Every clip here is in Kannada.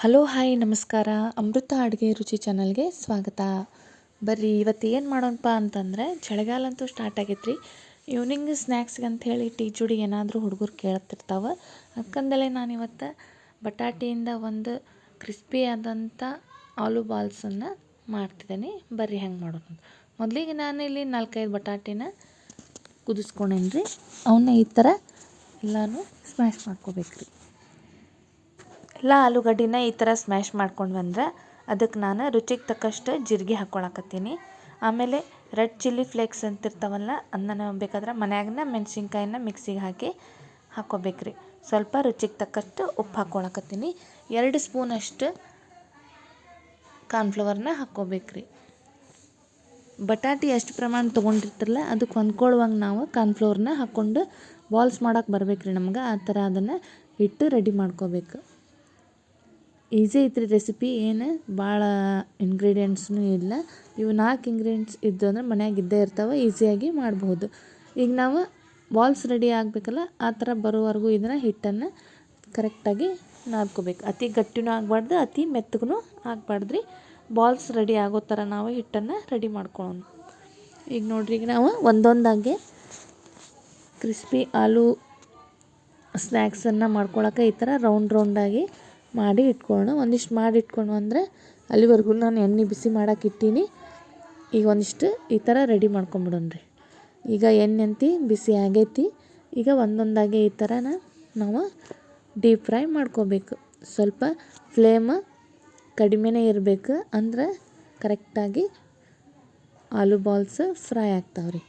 ಹಲೋ ಹಾಯ್ ನಮಸ್ಕಾರ. ಅಮೃತ ಅಡುಗೆ ರುಚಿ ಚಾನಲ್ಗೆ ಸ್ವಾಗತ. ಬರ್ರಿ ಇವತ್ತು ಏನು ಮಾಡೋಣಪ್ಪ ಅಂತಂದರೆ, ಚಳಿಗಾಲ ಅಂತೂ ಸ್ಟಾರ್ಟ್ ಆಗೈತೆ ರೀ. ಈವ್ನಿಂಗ್ ಸ್ನ್ಯಾಕ್ಸ್ಗೆ ಅಂಥೇಳಿ ಟೀ ಜೋಡಿ ಏನಾದರೂ ಹುಡುಗರು ಕೇಳ್ತಿರ್ತಾವೆ. ಅದಕ್ಕಂದಲೇ ನಾನಿವತ್ತು ಬಟಾಟಿಯಿಂದ ಒಂದು ಕ್ರಿಸ್ಪಿ ಆದಂಥ ಆಲೂ ಬಾಲ್ಸನ್ನು ಮಾಡ್ತಿದ್ದೀನಿ. ಬರ್ರಿ ಹೆಂಗೆ ಮಾಡೋದು. ಮೊದಲಿಗೆ ನಾನಿಲ್ಲಿ 4-5 ಬಟಾಟಿನ ಕುದಿಸ್ಕೊಂಡೇನಿ ರೀ. ಅವನ್ನ ಈ ಥರ ಎಲ್ಲನೂ ಸ್ಮ್ಯಾಶ್ ಮಾಡ್ಕೋಬೇಕು ರೀ. ಎಲ್ಲ ಆಲೂಗಡ್ಡಿನ ಈ ಥರ ಸ್ಮ್ಯಾಶ್ ಮಾಡ್ಕೊಂಡು ಬಂದ್ರೆ ಅದಕ್ಕೆ ನಾನು ರುಚಿಗೆ ತಕ್ಕಷ್ಟು ಜೀರಿಗೆ ಹಾಕ್ಕೊಳಕತ್ತೀನಿ. ಆಮೇಲೆ ರೆಡ್ ಚಿಲ್ಲಿ ಫ್ಲೇಕ್ಸ್ ಅಂತಿರ್ತಾವಲ್ಲ, ಅದನ್ನ ಬೇಕಾದ್ರೆ ಮನ್ಯಾಗನ ಮೆಣಸಿನ್ಕಾಯಿನ ಮಿಕ್ಸಿಗೆ ಹಾಕಿ ಹಾಕ್ಕೋಬೇಕ್ರಿ. ಸ್ವಲ್ಪ ರುಚಿಗೆ ತಕ್ಕಷ್ಟು ಉಪ್ಪು ಹಾಕ್ಕೊಳಕತ್ತೀನಿ. 2 ಸ್ಪೂನಷ್ಟು ಕಾರ್ನ್ಫ್ಲವರ್ನ ಹಾಕ್ಕೋಬೇಕ್ರಿ. ಬಟಾಟಿ ಎಷ್ಟು ಪ್ರಮಾಣ ತೊಗೊಂಡಿರ್ತಿರಲ್ಲ ಅದಕ್ಕೆ ಹೊಂದ್ಕೊಳ್ಳುವಂಗೆ ನಾವು ಕಾರ್ನ್ಫ್ಲವರ್ನ ಹಾಕ್ಕೊಂಡು ಬಾಲ್ಸ್ ಮಾಡೋಕೆ ಬರ್ಬೇಕ್ರಿ ನಮ್ಗೆ. ಆ ಥರ ಅದನ್ನು ಇಟ್ಟು ರೆಡಿ ಮಾಡ್ಕೋಬೇಕು. ಈಸಿ ಐತ್ರಿ ರೆಸಿಪಿ, ಏನು ಭಾಳ ಇಂಗ್ರೀಡಿಯೆಂಟ್ಸ್ನೂ ಇಲ್ಲ. ಇವು 4 ಇಂಗ್ರೀಡಿಯೆಂಟ್ಸ್ ಇದ್ದು ಅಂದರೆ ಮನ್ಯಾಗ ಇದ್ದೇ ಇರ್ತಾವೆ, ಈಸಿಯಾಗಿ ಮಾಡ್ಬೋದು. ಈಗ ನಾವು ಬಾಲ್ಸ್ ರೆಡಿ ಆಗಬೇಕಲ್ಲ, ಆ ಥರ ಬರೋವರೆಗೂ ಇದನ್ನು ಹಿಟ್ಟನ್ನು ಕರೆಕ್ಟಾಗಿ ನಾದ್ಕೋಬೇಕು. ಅತಿ ಗಟ್ಟಿನೂ ಆಗಬಾರ್ದು, ಅತಿ ಮೆತ್ತಗೂ ಆಗಬಾರ್ದ್ರಿ. ಬಾಲ್ಸ್ ರೆಡಿ ಆಗೋ ಥರ ನಾವು ಹಿಟ್ಟನ್ನು ರೆಡಿ ಮಾಡ್ಕೊಳ್ಳೋಣ. ಈಗ ನೋಡ್ರಿ, ಈಗ ನಾವು ಒಂದೊಂದಾಗೆ ಕ್ರಿಸ್ಪಿ ಆಲೂ ಸ್ನ್ಯಾಕ್ಸನ್ನು ಮಾಡ್ಕೊಳಕ್ಕೆ ಈ ಥರ ರೌಂಡಾಗಿ ಮಾಡಿ ಇಟ್ಕೊಳ್ಳೋಣ. ಒಂದಿಷ್ಟು ಮಾಡಿ ಇಟ್ಕೊಂಡು ಅಂದರೆ ಅಲ್ಲಿವರೆಗೂ ನಾನು ಎಣ್ಣೆ ಬಿಸಿ ಮಾಡೋಕೆ ಇಟ್ಟೀನಿ. ಈಗ ಒಂದಿಷ್ಟು ಈ ಥರ ರೆಡಿ ಮಾಡ್ಕೊಂಬಿಡೋಣ್ರಿ. ಈಗ ಎಣ್ಣೆ ಬಿಸಿ ಆಗೈತಿ. ಈಗ ಒಂದೊಂದಾಗೆ ಈ ಥರ ನಾವು ಡೀಪ್ ಫ್ರೈ ಮಾಡ್ಕೋಬೇಕು. ಸ್ವಲ್ಪ ಫ್ಲೇಮ್ ಕಡಿಮೆನೇ ಇರಬೇಕು, ಅಂದ್ರೆ ಕರೆಕ್ಟಾಗಿ ಆಲೂ ಬಾಲ್ಸ್ ಫ್ರೈ ಆಗ್ತಾವ್ರಿ.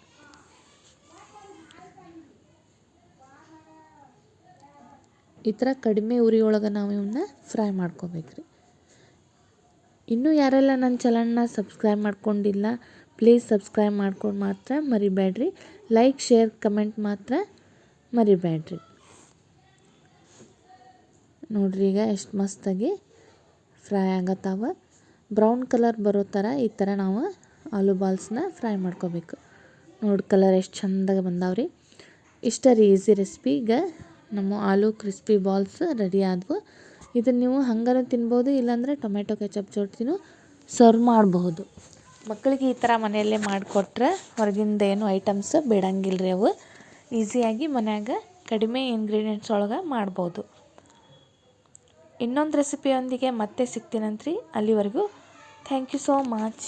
ಈ ಥರ ಕಡಿಮೆ ಉರಿ ಒಳಗೆ ನಾವು ಇವನ್ನ ಫ್ರೈ ಮಾಡ್ಕೋಬೇಕ್ರಿ. ಇನ್ನೂ ಯಾರೆಲ್ಲ ನನ್ನ ಚಾನಲ್ನ ಸಬ್ಸ್ಕ್ರೈಬ್ ಮಾಡ್ಕೊಂಡಿಲ್ಲ, ಪ್ಲೀಸ್ ಸಬ್ಸ್ಕ್ರೈಬ್ ಮಾಡ್ಕೊಂಡು ಮಾತ್ರ ಮರಿಬೇಡ್ರಿ. ಲೈಕ್, ಶೇರ್, ಕಮೆಂಟ್ ಮಾತ್ರ ಮರಿಬೇಡ್ರಿ. ನೋಡ್ರಿ, ಈಗ ಎಷ್ಟು ಮಸ್ತಾಗಿ ಫ್ರೈ ಆಗತ್ತಾವ. ಬ್ರೌನ್ ಕಲರ್ ಬರೋ ಥರ ಈ ಥರ ನಾವು ಆಲೂ ಬಾಲ್ಸ್ನ ಫ್ರೈ ಮಾಡ್ಕೋಬೇಕು. ನೋಡಿ, ಕಲರ್ ಎಷ್ಟು ಚೆಂದಾಗಿ ಬಂದಾವ್ರಿ. ಇಷ್ಟ ರೀ ಈಸಿ ರೆಸಿಪಿ. ಈಗ ನಮ್ಮ ಆಲೂ ಕ್ರಿಸ್ಪಿ ಬಾಲ್ಸ್ ರೆಡಿ ಆದವು. ಇದನ್ನು ನೀವು ಹಂಗಾರು ತಿನ್ಬೋದು, ಇಲ್ಲಾಂದರೆ ಟೊಮೆಟೊ ಕೆಚಪ್ ಜೊತೆನೂ ಸರ್ವ್ ಮಾಡಬಹುದು. ಮಕ್ಕಳಿಗೆ ಈ ಥರ ಮನೆಯಲ್ಲೇ ಮಾಡಿಕೊಟ್ರೆ ಹೊರಗಿಂದ ಏನು ಐಟಮ್ಸ್ ಬೇಡಂಗಿಲ್ಲ ರೀ. ಅವು ಈಸಿಯಾಗಿ ಮನ್ಯಾಗ ಕಡಿಮೆ ಇಂಗ್ರೀಡಿಯೆಂಟ್ಸ್ ಒಳಗೆ ಮಾಡ್ಬೋದು. ಇನ್ನೊಂದು ರೆಸಿಪಿಯೊಂದಿಗೆ ಮತ್ತೆ ಸಿಗ್ತೀನಂತ್ರಿ. ಅಲ್ಲಿವರೆಗೂ ಥ್ಯಾಂಕ್ ಯು ಸೋ ಮಚ್.